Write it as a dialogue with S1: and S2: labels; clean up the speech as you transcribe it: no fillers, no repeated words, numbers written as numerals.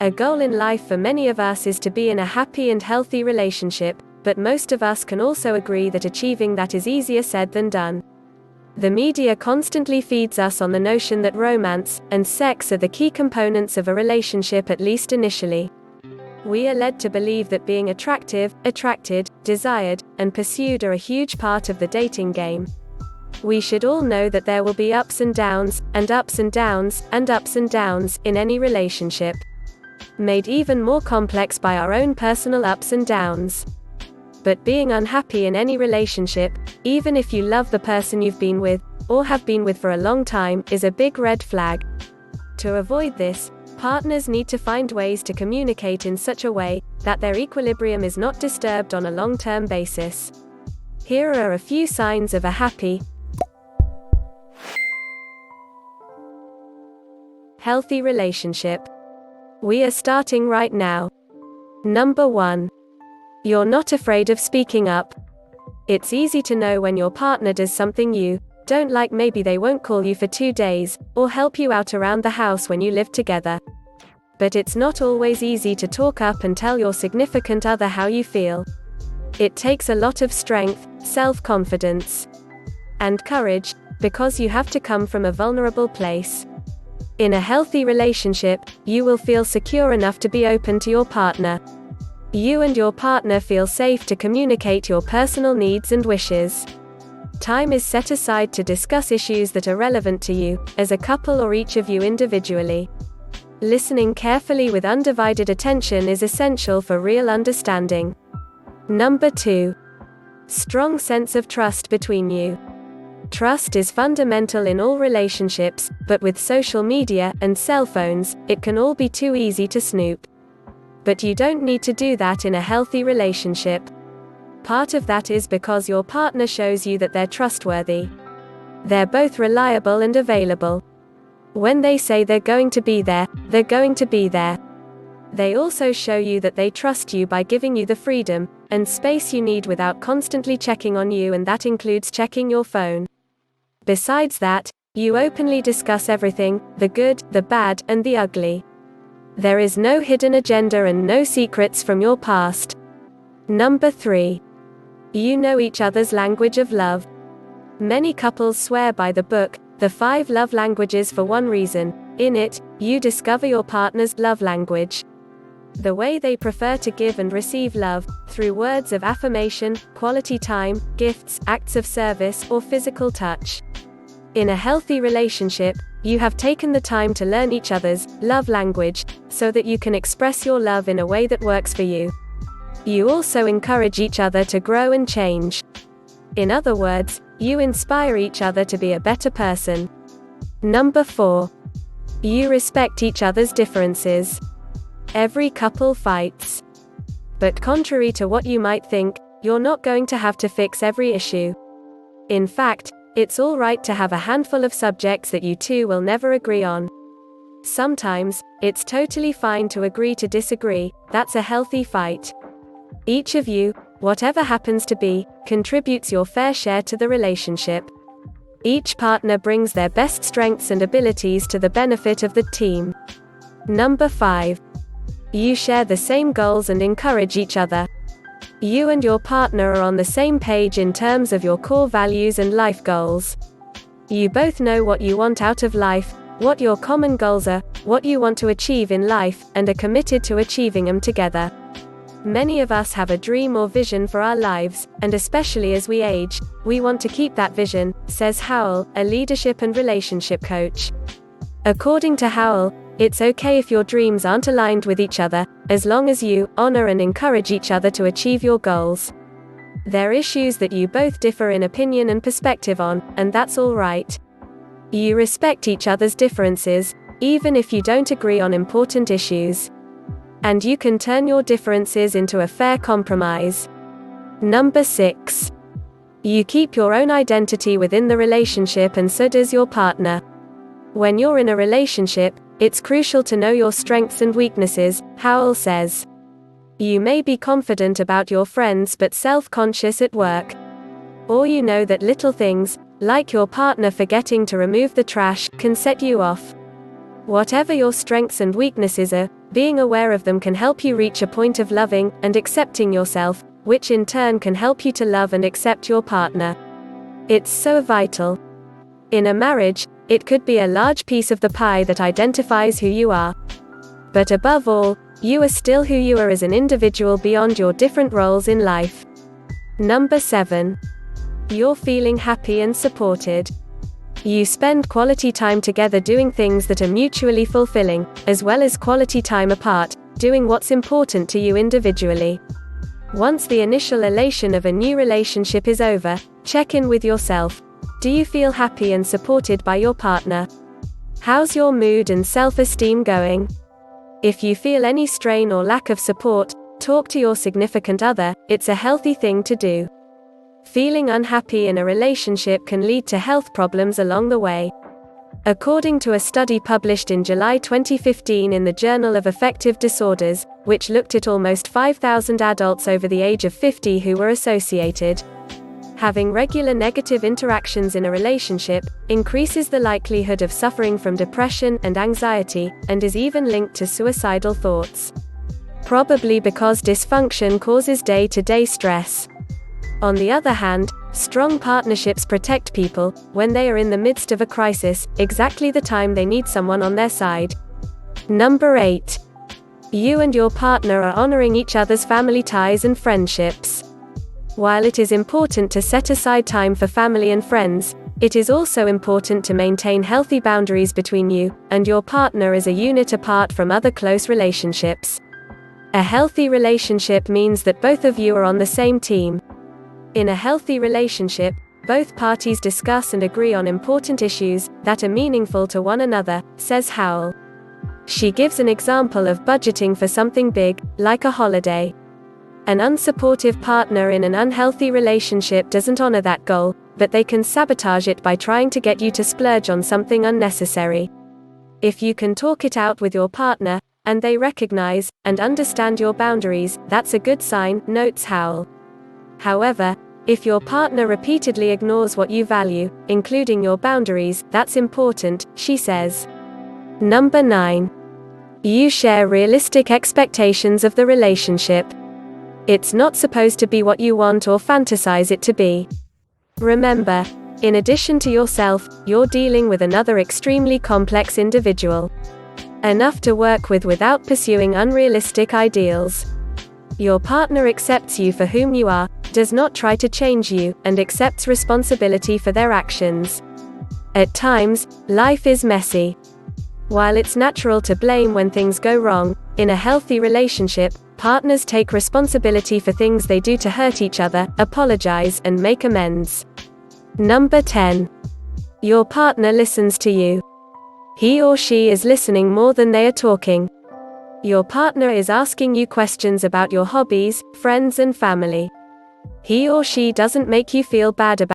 S1: A goal in life for many of us is to be in a happy and healthy relationship, but most of us can also agree that achieving that is easier said than done. The media constantly feeds us on the notion that romance and sex are the key components of a relationship, at least initially. We are led to believe that being attractive, attracted, desired, and pursued are a huge part of the dating game. We should all know that there will be ups and downs, and ups and downs, and ups and downs, in any relationship. Made even more complex by our own personal ups and downs. But being unhappy in any relationship, even if you love the person you've been with, or have been with for a long time, is a big red flag. To avoid this, partners need to find ways to communicate in such a way that their equilibrium is not disturbed on a long-term basis. Here are a few signs of a happy, healthy relationship. We are starting right now. Number 1. You're not afraid of speaking up. It's easy to know when your partner does something you don't like. Maybe they won't call you for 2 days, or help you out around the house when you live together. But it's not always easy to talk up and tell your significant other how you feel. It takes a lot of strength, self-confidence, and courage, because you have to come from a vulnerable place. In a healthy relationship, you will feel secure enough to be open to your partner. You and your partner feel safe to communicate your personal needs and wishes. Time is set aside to discuss issues that are relevant to you, as a couple or each of you individually. Listening carefully with undivided attention is essential for real understanding. Number 2. Strong sense of trust between you. Trust is fundamental in all relationships, but with social media and cell phones, it can all be too easy to snoop. But you don't need to do that in a healthy relationship. Part of that is because your partner shows you that they're trustworthy. They're both reliable and available. When they say they're going to be there, they're going to be there. They also show you that they trust you by giving you the freedom and space you need without constantly checking on you, and that includes checking your phone. Besides that, you openly discuss everything, the good, the bad, and the ugly. There is no hidden agenda and no secrets from your past. Number 3. You know each other's language of love. Many couples swear by the book, The 5 Love Languages, for one reason. In it, you discover your partner's love language. The way they prefer to give and receive love, through words of affirmation, quality time, gifts, acts of service, or physical touch. In a healthy relationship, you have taken the time to learn each other's love language, so that you can express your love in a way that works for you. You also encourage each other to grow and change. In other words, you inspire each other to be a better person. Number 4. You respect each other's differences. Every couple fights. But contrary to what you might think, you're not going to have to fix every issue. In fact, it's all right to have a handful of subjects that you two will never agree on. Sometimes, it's totally fine to agree to disagree. That's a healthy fight. Each of you, whatever happens to be, contributes your fair share to the relationship. Each partner brings their best strengths and abilities to the benefit of the team. Number 5. You share the same goals and encourage each other. You and your partner are on the same page in terms of your core values and life goals. You both know what you want out of life, what your common goals are, what you want to achieve in life, and are committed to achieving them together. Many of us have a dream or vision for our lives, and especially as we age, we want to keep that vision, says Howell, a leadership and relationship coach. According to Howell, it's okay if your dreams aren't aligned with each other, as long as you honor and encourage each other to achieve your goals. There are issues that you both differ in opinion and perspective on, and that's all right. You respect each other's differences, even if you don't agree on important issues. And you can turn your differences into a fair compromise. Number 6. You keep your own identity within the relationship, and so does your partner. When you're in a relationship, it's crucial to know your strengths and weaknesses, Howell says. You may be confident about your friends but self-conscious at work. Or you know that little things, like your partner forgetting to remove the trash, can set you off. Whatever your strengths and weaknesses are, Being aware of them can help you reach a point of loving and accepting yourself, which in turn can help you to love and accept your partner. It's so vital. In a marriage, it could be a large piece of the pie that identifies who you are. But above all, you are still who you are as an individual beyond your different roles in life. Number 7. You're feeling happy and supported. You spend quality time together doing things that are mutually fulfilling, as well as quality time apart, doing what's important to you individually. Once the initial elation of a new relationship is over, check in with yourself. Do you feel happy and supported by your partner? How's your mood and self-esteem going? If you feel any strain or lack of support, talk to your significant other. It's a healthy thing to do. Feeling unhappy in a relationship can lead to health problems along the way. According to a study published in July 2015 in the Journal of Affective Disorders, which looked at almost 5,000 adults over the age of 50 who were associated, having regular negative interactions in a relationship increases the likelihood of suffering from depression and anxiety, and is even linked to suicidal thoughts. Probably because dysfunction causes day-to-day stress. On the other hand, strong partnerships protect people when they are in the midst of a crisis, exactly the time they need someone on their side. Number 8. You and your partner are honoring each other's family ties and friendships. While it is important to set aside time for family and friends, it is also important to maintain healthy boundaries between you and your partner as a unit apart from other close relationships. A healthy relationship means that both of you are on the same team. In a healthy relationship, both parties discuss and agree on important issues that are meaningful to one another, says Howell. She gives an example of budgeting for something big, like a holiday. An unsupportive partner in an unhealthy relationship doesn't honor that goal, but they can sabotage it by trying to get you to splurge on something unnecessary. If you can talk it out with your partner, and they recognize and understand your boundaries, that's a good sign, notes Howell. However, if your partner repeatedly ignores what you value, including your boundaries, that's important, she says. Number 9. You share realistic expectations of the relationship. It's not supposed to be what you want or fantasize it to be. Remember, in addition to yourself, you're dealing with another extremely complex individual. Enough to work with without pursuing unrealistic ideals. Your partner accepts you for whom you are, does not try to change you, and accepts responsibility for their actions. At times, life is messy. While it's natural to blame when things go wrong, in a healthy relationship, partners take responsibility for things they do to hurt each other, apologize, and make amends. Number 10. Your partner listens to you. He or she is listening more than they are talking. Your partner is asking you questions about your hobbies, friends, and family. He or she doesn't make you feel bad about